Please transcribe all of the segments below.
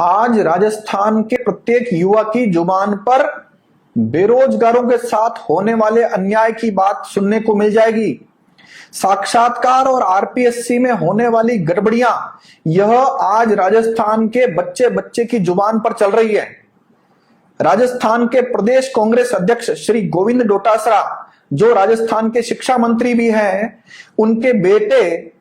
आज राजस्थान के प्रत्येक युवा की जुबान पर बेरोजगारों के साथ होने वाले अन्याय की बात सुनने को मिल जाएगी। साक्षात्कार और आरपीएससी में होने वाली गड़बड़ियां यह आज राजस्थान के बच्चे बच्चे की जुबान पर चल रही है। राजस्थान के प्रदेश कांग्रेस अध्यक्ष श्री गोविंद डोटासरा, जो राजस्थान के शिक्षा मंत्री भी हैं, उनके बेटे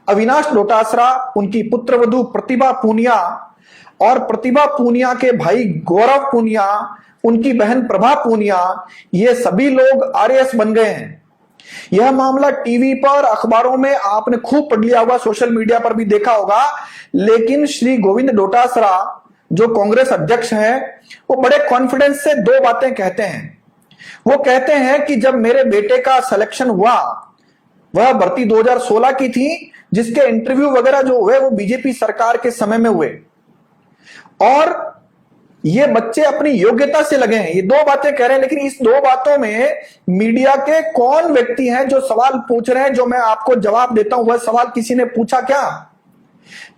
अविनाश डोटासरा, उनकी पुत्रवधू प्रतिभा पूनिया और प्रतिभा पूनिया के भाई गौरव पूनिया, उनकी बहन प्रभा पूनिया, ये सभी लोग आरएएस बन गए हैं। यह मामला टीवी पर, अखबारों में आपने खूब पढ़ लिया होगा, सोशल मीडिया पर भी देखा होगा। लेकिन श्री गोविंद डोटासरा जो कांग्रेस अध्यक्ष हैं, वो बड़े कॉन्फिडेंस से दो बातें कहते हैं। वो कहते हैं कि जब मेरे बेटे का सिलेक्शन हुआ, वह भर्ती 2016 की थी, जिसके इंटरव्यू वगैरह जो हुए वो बीजेपी सरकार के समय में हुए, और ये बच्चे अपनी योग्यता से लगे हैं। ये दो बातें कह रहे हैं, लेकिन इस दो बातों में मीडिया के कौन व्यक्ति हैं जो सवाल पूछ रहे हैं, जो मैं आपको जवाब देता हूं। वह सवाल किसी ने पूछा क्या?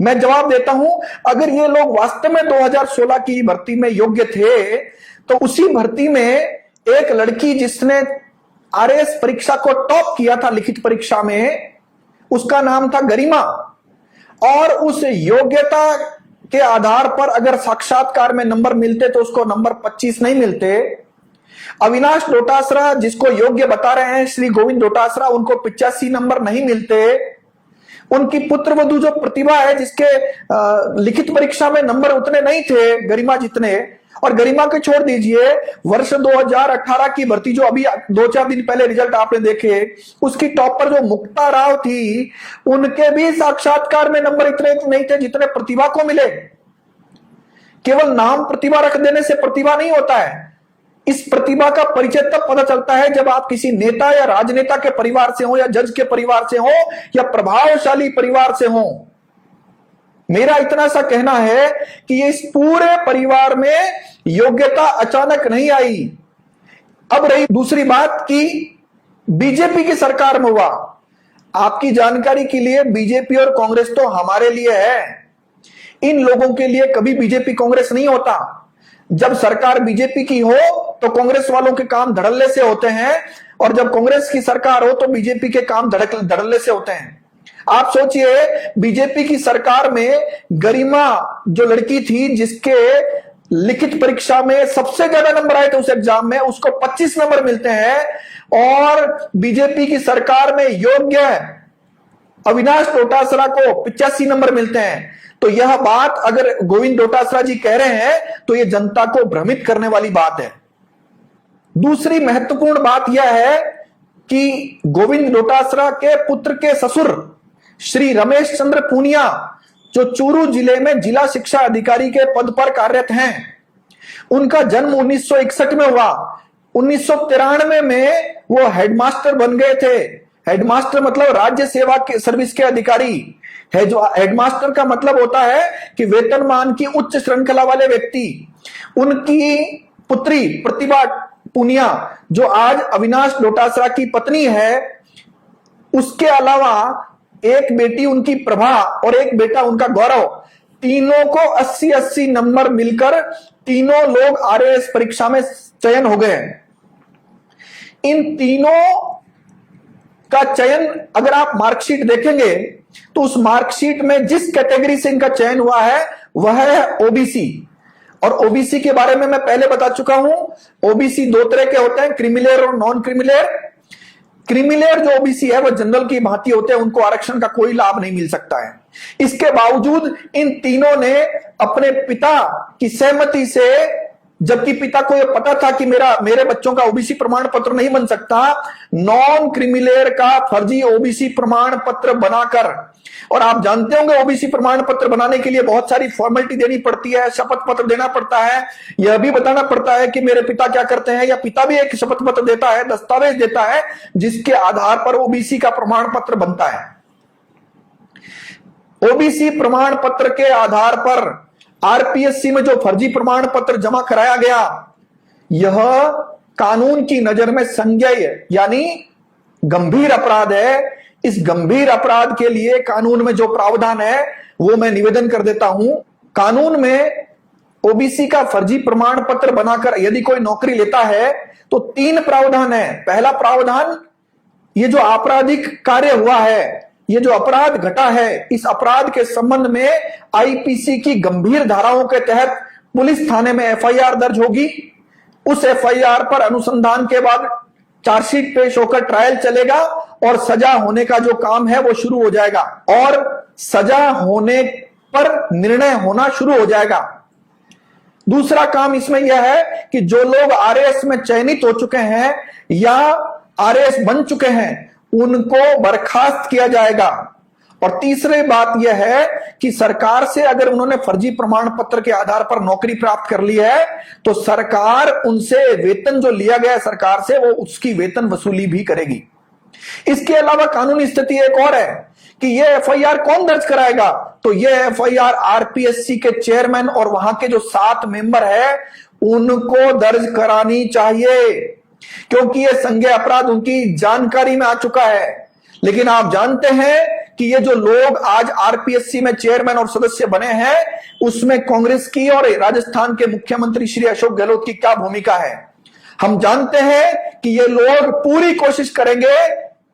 मैं जवाब देता हूं। अगर ये लोग वास्तव में 2016 की भर्ती में योग्य थे, तो उसी भर्ती में एक लड़की जिसने आरएएस परीक्षा को टॉप किया था लिखित परीक्षा में, उसका नाम था गरिमा, और उस योग्यता के आधार पर अगर साक्षात्कार में नंबर मिलते तो उसको नंबर 25 नहीं मिलते। अविनाश डोटासरा, जिसको योग्य बता रहे हैं श्री गोविंद डोटासरा, उनको 85 नंबर नहीं मिलते। उनकी पुत्रवधू जो प्रतिभा है, जिसके लिखित परीक्षा में नंबर उतने नहीं थे गरिमा जितने, और गरिमा को छोड़ दीजिए, वर्ष 2018 की भर्ती जो अभी 2-4 दिन पहले रिजल्ट आपने देखे, उसकी टॉप पर जो मुक्ता राव थी, उनके भी साक्षात्कार में नंबर इतने नहीं थे जितने प्रतिभा को मिले। केवल नाम प्रतिभा रख देने से प्रतिभा नहीं होता है। इस प्रतिभा का परिचय तब पता चलता है जब आप किसी नेता या राजनेता के परिवार से हो, या जज के परिवार से हो, या प्रभावशाली परिवार से हो। मेरा इतना सा कहना है कि इस पूरे परिवार में योग्यता अचानक नहीं आई। अब रही दूसरी बात कि बीजेपी की सरकार में हुआ। आपकी जानकारी के लिए, बीजेपी और कांग्रेस तो हमारे लिए है, इन लोगों के लिए कभी बीजेपी कांग्रेस नहीं होता। जब सरकार बीजेपी की हो तो कांग्रेस वालों के काम धड़ल्ले से होते हैं, और जब कांग्रेस की सरकार हो तो बीजेपी के काम धड़ल्ले से होते हैं। आप सोचिए, बीजेपी की सरकार में गरिमा जो लड़की थी, जिसके लिखित परीक्षा में सबसे ज्यादा नंबर आए थे उस एग्जाम में, उसको 25 नंबर मिलते हैं, और बीजेपी की सरकार में योग्य अविनाश डोटासरा को 85 नंबर मिलते हैं। तो यह बात अगर गोविंद डोटासरा जी कह रहे हैं तो यह जनता को भ्रमित करने वाली बात है। दूसरी महत्वपूर्ण बात यह है कि गोविंद डोटासरा के पुत्र के ससुर श्री रमेश चंद्र पूनिया, जो चूरू जिले में जिला शिक्षा अधिकारी के पद पर कार्यरत हैं, उनका जन्म 1961 में हुआ। 1993 में वो हेडमास्टर बन गए थे। हेडमास्टर मतलब राज्य सेवा के सर्विस के अधिकारी है। जो हेडमास्टर का मतलब होता है कि वेतनमान की उच्च श्रृंखला वाले व्यक्ति। उनकी पुत्री प्रतिभा पूनिया, जो आज अविनाश डोटासरा की पत्नी है, उसके अलावा एक बेटी उनकी प्रभा और एक बेटा उनका गौरव, तीनों को 80-80 नंबर मिलकर तीनों लोग आरएएस परीक्षा में चयन हो गए। इन तीनों का चयन अगर आप मार्कशीट देखेंगे तो उस मार्कशीट में जिस कैटेगरी से इनका चयन हुआ है वह है ओबीसी। और ओबीसी के बारे में मैं पहले बता चुका हूं। ओबीसी दो तरह के होते हैं, क्रीमिलेयर और नॉन क्रीमिलेयर। क्रीमिलेयर जो ओबीसी है वो जनरल की भांति होते हैं, उनको आरक्षण का कोई लाभ नहीं मिल सकता है। इसके बावजूद इन तीनों ने अपने पिता की सहमति से, जबकि पिता को यह पता था कि मेरे बच्चों का ओबीसी प्रमाण पत्र नहीं बन सकता, नॉन क्रीमिलेयर का फर्जी ओबीसी प्रमाण पत्र बनाकर, और आप जानते होंगे ओबीसी प्रमाण पत्र बनाने के लिए बहुत सारी फॉर्मेलिटी देनी पड़ती है, शपथ पत्र देना पड़ता है, यह भी बताना पड़ता है कि मेरे पिता क्या करते हैं, या पिता भी एक शपथ पत्र देता है, दस्तावेज देता है, जिसके आधार पर ओबीसी का प्रमाण पत्र बनता है। ओबीसी प्रमाण पत्र के आधार पर आरपीएससी में जो फर्जी प्रमाण पत्र जमा कराया गया, यह कानून की नजर में संज्ञेय यानी गंभीर अपराध है। इस गंभीर अपराध के लिए कानून में जो प्रावधान है वो मैं निवेदन कर देता हूं। कानून में ओबीसी का फर्जी प्रमाण पत्र बनाकर यदि कोई नौकरी लेता है तो 3 प्रावधान है। पहला प्रावधान, ये जो आपराधिक कार्य हुआ है, ये जो अपराध घटा है, इस अपराध के संबंध में आईपीसी की गंभीर धाराओं के तहत पुलिस थाने में एफआईआर दर्ज होगी। उस एफआईआर पर अनुसंधान के बाद चार्जशीट पेश होकर ट्रायल चलेगा और सजा होने का जो काम है वो शुरू हो जाएगा और सजा होने पर निर्णय होना शुरू हो जाएगा। दूसरा काम इसमें यह है कि जो लोग आरएएस में चयनित हो चुके हैं या आरएएस बन चुके हैं उनको बर्खास्त किया जाएगा। और तीसरी बात यह है कि सरकार से अगर उन्होंने फर्जी प्रमाण पत्र के आधार पर नौकरी प्राप्त कर ली है तो सरकार उनसे वेतन जो लिया गया है सरकार से, वो उसकी वेतन वसूली भी करेगी। इसके अलावा कानूनी स्थिति एक और है कि यह एफआईआर कौन दर्ज कराएगा, तो यह एफआईआर आरपीएससी के चेयरमैन और वहां के जो 7 मेंबर है उनको दर्ज करानी चाहिए, क्योंकि यह संज्ञेय अपराध उनकी जानकारी में आ चुका है। लेकिन आप जानते हैं कि ये जो लोग आज आरपीएससी में चेयरमैन और सदस्य बने हैं उसमें कांग्रेस की और राजस्थान के मुख्यमंत्री श्री अशोक गहलोत की क्या भूमिका है। हम जानते हैं कि ये लोग पूरी कोशिश करेंगे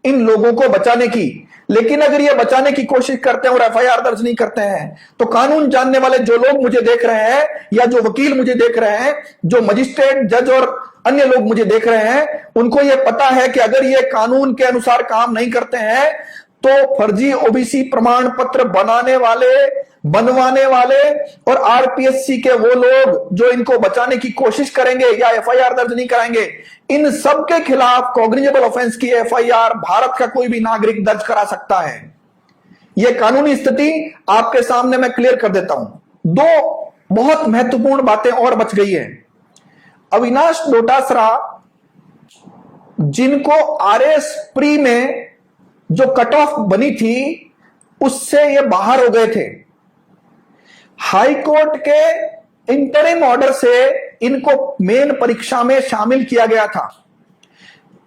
इन लोगों को बचाने की, लेकिन अगर ये बचाने की कोशिश करते हैं और एफआईआर दर्ज नहीं करते हैं तो कानून जानने वाले जो लोग मुझे देख रहे हैं या जो वकील मुझे देख रहे हैं, जो मजिस्ट्रेट, जज और अन्य लोग मुझे देख रहे हैं, उनको यह पता है कि अगर ये कानून के अनुसार काम नहीं करते हैं तो फर्जी ओबीसी प्रमाण पत्र बनाने वाले, बनवाने वाले और आरपीएससी के वो लोग जो इनको बचाने की कोशिश करेंगे या एफआईआर दर्ज नहीं कराएंगे, इन सब के खिलाफ कॉग्निजेबल ऑफेंस की एफआईआर भारत का कोई भी नागरिक दर्ज करा सकता है। यह कानूनी स्थिति आपके सामने मैं क्लियर कर देता हूं। 2 बहुत महत्वपूर्ण बातें और बच गई है। अविनाश डोटासरा जिनको आरएस प्री में जो कट ऑफ बनी थी उससे ये बाहर हो गए थे। हाई कोर्ट के इंटरिम ऑर्डर से इनको मेन परीक्षा में शामिल किया गया था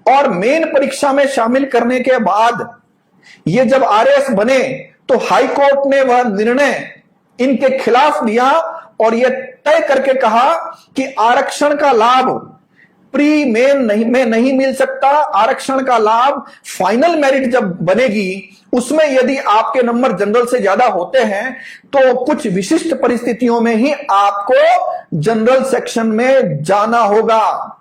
और मेन परीक्षा में शामिल करने के बाद ये जब आरएएस बने तो हाई कोर्ट ने वह निर्णय इनके खिलाफ दिया और यह तय करके कहा कि आरक्षण का लाभ प्री मेन में नहीं मिल सकता। आरक्षण का लाभ फाइनल मेरिट जब बनेगी उसमें यदि आपके नंबर जनरल से ज्यादा होते हैं तो कुछ विशिष्ट परिस्थितियों में ही आपको जनरल सेक्शन में जाना होगा।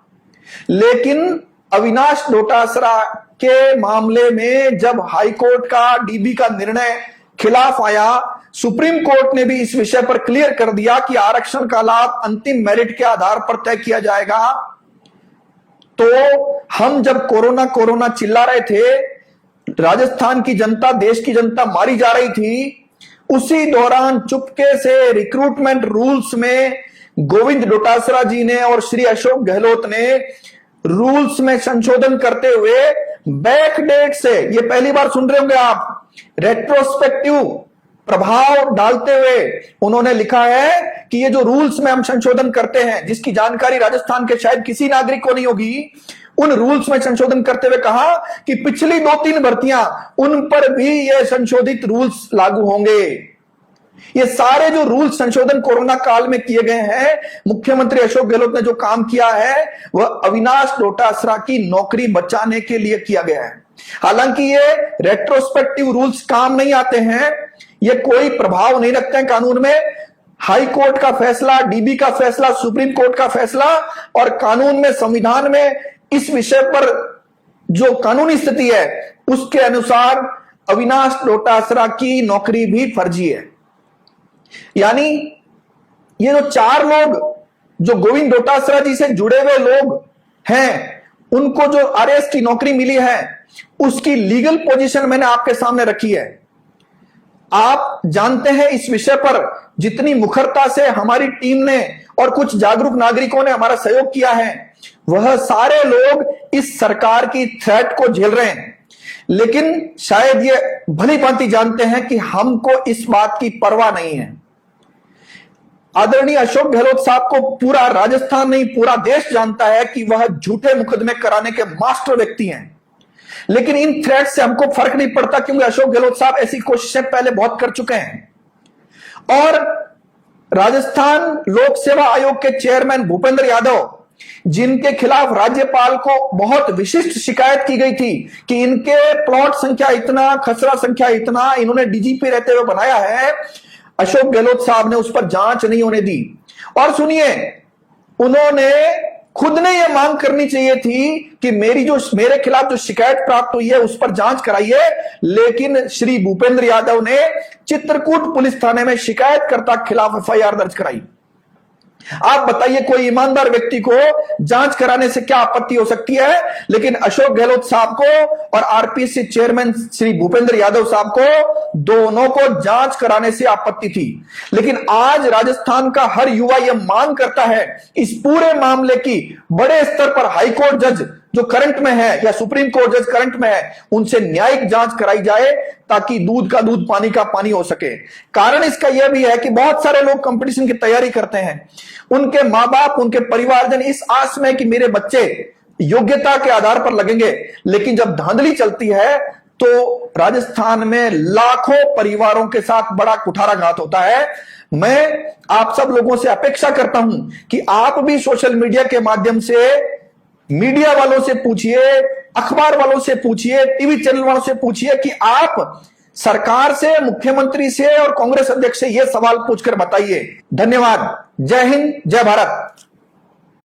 लेकिन अविनाश डोटासरा के मामले में जब हाई कोर्ट का डीबी का निर्णय खिलाफ आया, सुप्रीम कोर्ट ने भी इस विषय पर क्लियर कर दिया कि आरक्षण का लाभ अंतिम मेरिट के आधार पर तय किया जाएगा। तो हम जब कोरोना चिल्ला रहे थे, राजस्थान की जनता, देश की जनता मारी जा रही थी, उसी दौरान चुपके से रिक्रूटमेंट रूल्स में गोविंद डोटासरा जी ने और श्री अशोक गहलोत ने रूल्स में संशोधन करते हुए बैक डेट से, ये पहली बार सुन रहे होंगे आप, रेट्रोस्पेक्टिव प्रभाव डालते हुए उन्होंने लिखा है कि ये जो रूल्स में हम संशोधन करते हैं, जिसकी जानकारी राजस्थान के शायद किसी नागरिक को नहीं होगी, उन रूल्स में संशोधन करते हुए कहा कि पिछली 2-3 भर्तियां उन पर भी ये संशोधित रूल्स लागू होंगे। ये सारे जो रूल्स संशोधन कोरोना काल में किए गए हैं, मुख्यमंत्री अशोक गहलोत ने जो काम किया है वह अविनाश डोटासरा की नौकरी बचाने के लिए किया गया है। हालांकि ये रेट्रोस्पेक्टिव रूल्स काम नहीं आते हैं, ये कोई प्रभाव नहीं रखते हैं कानून में। हाई कोर्ट का फैसला, डीबी का फैसला, सुप्रीम कोर्ट का फैसला और कानून में, संविधान में इस विषय पर जो कानूनी स्थिति है उसके अनुसार अविनाश डोटासरा की नौकरी भी फर्जी है। यानी ये जो 4 लोग जो गोविंद डोटासरा जी से जुड़े हुए लोग हैं, उनको जो आरएएस की नौकरी मिली है उसकी लीगल पोजीशन मैंने आपके सामने रखी है। आप जानते हैं इस विषय पर जितनी मुखरता से हमारी टीम ने और कुछ जागरूक नागरिकों ने हमारा सहयोग किया है, वह सारे लोग इस सरकार की थ्रेट को झेल रहे हैं। लेकिन शायद ये भली भांति जानते हैं कि हमको इस बात की परवाह नहीं है। आदरणीय अशोक गहलोत साहब को पूरा राजस्थान नहीं, पूरा देश जानता है कि वह झूठे मुकदमे कराने के मास्टर व्यक्ति हैं। लेकिन इन थ्रेट से हमको फर्क नहीं पड़ता, क्योंकि अशोक गहलोत साहब ऐसी कोशिशें पहले बहुत कर चुके हैं। और राजस्थान लोक सेवा आयोग के चेयरमैन भूपेंद्र यादव, जिनके खिलाफ राज्यपाल को बहुत विशिष्ट शिकायत की गई थी कि इनके प्लॉट संख्या इतना, खसरा संख्या इतना, इन्होंने डीजीपी रहते हुए बनाया है, अशोक गहलोत साहब ने उस पर जांच नहीं होने दी। और सुनिए, उन्होंने खुद ने यह मांग करनी चाहिए थी कि मेरे खिलाफ जो शिकायत प्राप्त हुई है उस पर जांच कराइए, लेकिन श्री भूपेंद्र यादव ने चित्रकूट पुलिस थाने में शिकायतकर्ता के खिलाफ एफआईआर दर्ज कराई। आप बताइए, कोई ईमानदार व्यक्ति को जांच कराने से क्या आपत्ति हो सकती है? लेकिन अशोक गहलोत साहब को और आरपीएससी चेयरमैन श्री भूपेंद्र यादव साहब को, दोनों को जांच कराने से आपत्ति थी। लेकिन आज राजस्थान का हर युवा यह मांग करता है इस पूरे मामले की बड़े स्तर पर हाईकोर्ट जज जो करंट में है या सुप्रीम कोर्ट जज करंट में है, उनसे न्यायिक जांच कराई जाए ताकि दूध का दूध पानी का पानी हो सके। कारण इसका यह भी है कि बहुत सारे लोग कंपटीशन की तैयारी करते हैं, उनके मां बाप, उनके परिवारजन इस आस में कि मेरे बच्चे योग्यता के आधार पर लगेंगे, लेकिन जब धांधली चलती है तो राजस्थान में लाखों परिवारों के साथ बड़ा कुठाराघात होता है। मैं आप सब लोगों से अपेक्षा करता हूं कि आप भी सोशल मीडिया के माध्यम से मीडिया वालों से पूछिए, अखबार वालों से पूछिए, टीवी चैनल वालों से पूछिए कि आप सरकार से, मुख्यमंत्री से और कांग्रेस अध्यक्ष से यह सवाल पूछकर बताइए। धन्यवाद। जय हिंद, जय भारत।